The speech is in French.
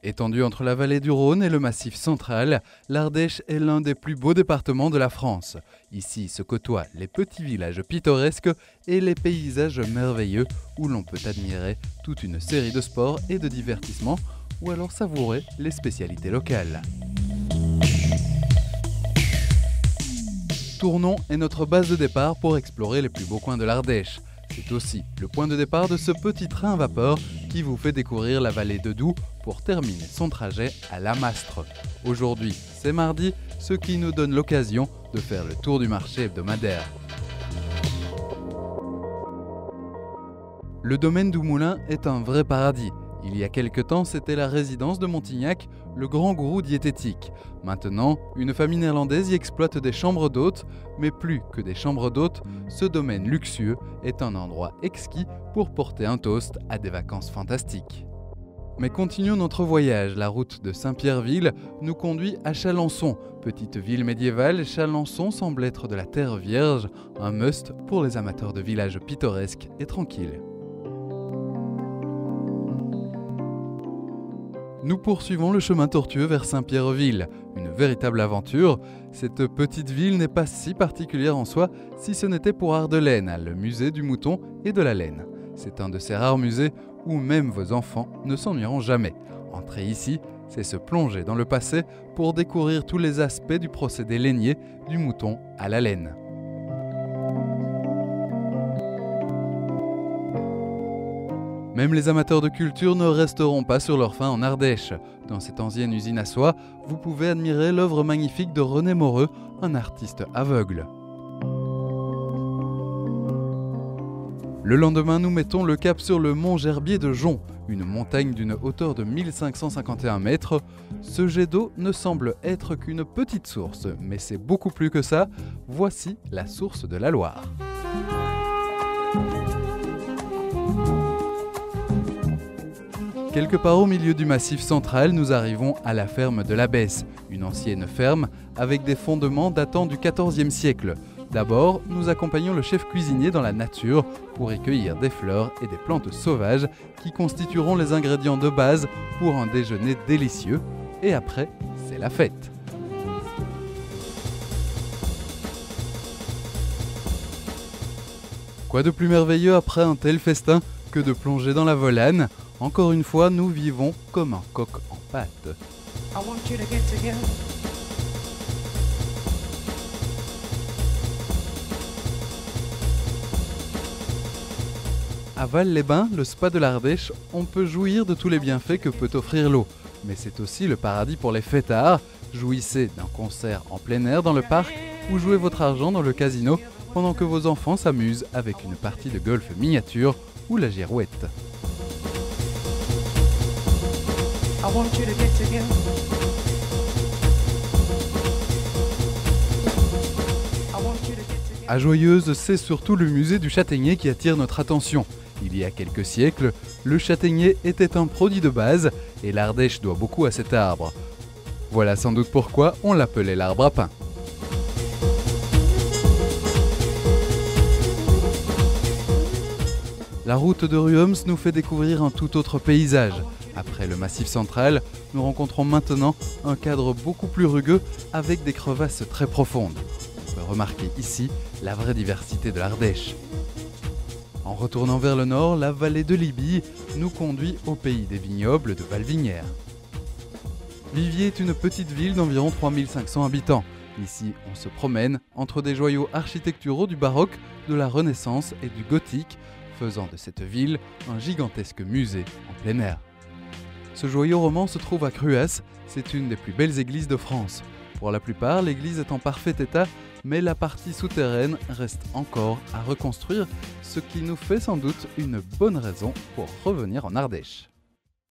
Étendue entre la vallée du Rhône et le Massif central, l'Ardèche est l'un des plus beaux départements de la France. Ici se côtoient les petits villages pittoresques et les paysages merveilleux où l'on peut admirer toute une série de sports et de divertissements ou alors savourer les spécialités locales. Tournon est notre base de départ pour explorer les plus beaux coins de l'Ardèche. C'est aussi le point de départ de ce petit train à vapeur qui vous fait découvrir la vallée de Doubs pour terminer son trajet à Lamastre. Aujourd'hui, c'est mardi, ce qui nous donne l'occasion de faire le tour du marché hebdomadaire. Le domaine Doumoulin est un vrai paradis. Il y a quelque temps, c'était la résidence de Montignac, le grand gourou diététique. Maintenant, une famille néerlandaise y exploite des chambres d'hôtes, mais plus que des chambres d'hôtes, ce domaine luxueux est un endroit exquis pour porter un toast à des vacances fantastiques. Mais continuons notre voyage. La route de Saint-Pierreville nous conduit à Chalencon. Petite ville médiévale, Chalencon semble être de la terre vierge, un must pour les amateurs de villages pittoresques et tranquilles. Nous poursuivons le chemin tortueux vers Saint-Pierreville, une véritable aventure. Cette petite ville n'est pas si particulière en soi si ce n'était pour Ardelaine, le musée du mouton et de la laine. C'est un de ces rares musées où même vos enfants ne s'ennuieront jamais. Entrer ici, c'est se plonger dans le passé pour découvrir tous les aspects du procédé lainier du mouton à la laine. Même les amateurs de culture ne resteront pas sur leur faim en Ardèche. Dans cette ancienne usine à soie, vous pouvez admirer l'œuvre magnifique de René Moreux, un artiste aveugle. Le lendemain, nous mettons le cap sur le mont Gerbier de Jonc, une montagne d'une hauteur de 1551 mètres. Ce jet d'eau ne semble être qu'une petite source, mais c'est beaucoup plus que ça. Voici la source de la Loire. Quelque part au milieu du massif central, nous arrivons à la ferme de l'Abbesse, une ancienne ferme avec des fondements datant du XIVe siècle. D'abord, nous accompagnons le chef cuisinier dans la nature pour y cueillir des fleurs et des plantes sauvages qui constitueront les ingrédients de base pour un déjeuner délicieux. Et après, c'est la fête. Quoi de plus merveilleux après un tel festin que de plonger dans la Volane? Encore une fois, nous vivons comme un coq en pâte. À Val-les-Bains, le spa de l'Ardèche, on peut jouir de tous les bienfaits que peut offrir l'eau. Mais c'est aussi le paradis pour les fêtards. Jouissez d'un concert en plein air dans le parc ou jouez votre argent dans le casino pendant que vos enfants s'amusent avec une partie de golf miniature ou la girouette. À Joyeuse, c'est surtout le musée du châtaignier qui attire notre attention. Il y a quelques siècles, le châtaignier était un produit de base et l'Ardèche doit beaucoup à cet arbre. Voilà sans doute pourquoi on l'appelait l'arbre à pain. La route de Ruoms nous fait découvrir un tout autre paysage. Après le massif central, nous rencontrons maintenant un cadre beaucoup plus rugueux avec des crevasses très profondes. On peut remarquer ici la vraie diversité de l'Ardèche. En retournant vers le nord, la vallée de Libye nous conduit au pays des vignobles de Valvinières. Viviers est une petite ville d'environ 3500 habitants. Ici, on se promène entre des joyaux architecturaux du baroque, de la Renaissance et du gothique, faisant de cette ville un gigantesque musée en plein air. Ce joyau roman se trouve à Cruas, c'est une des plus belles églises de France. Pour la plupart, l'église est en parfait état, mais la partie souterraine reste encore à reconstruire, ce qui nous fait sans doute une bonne raison pour revenir en Ardèche.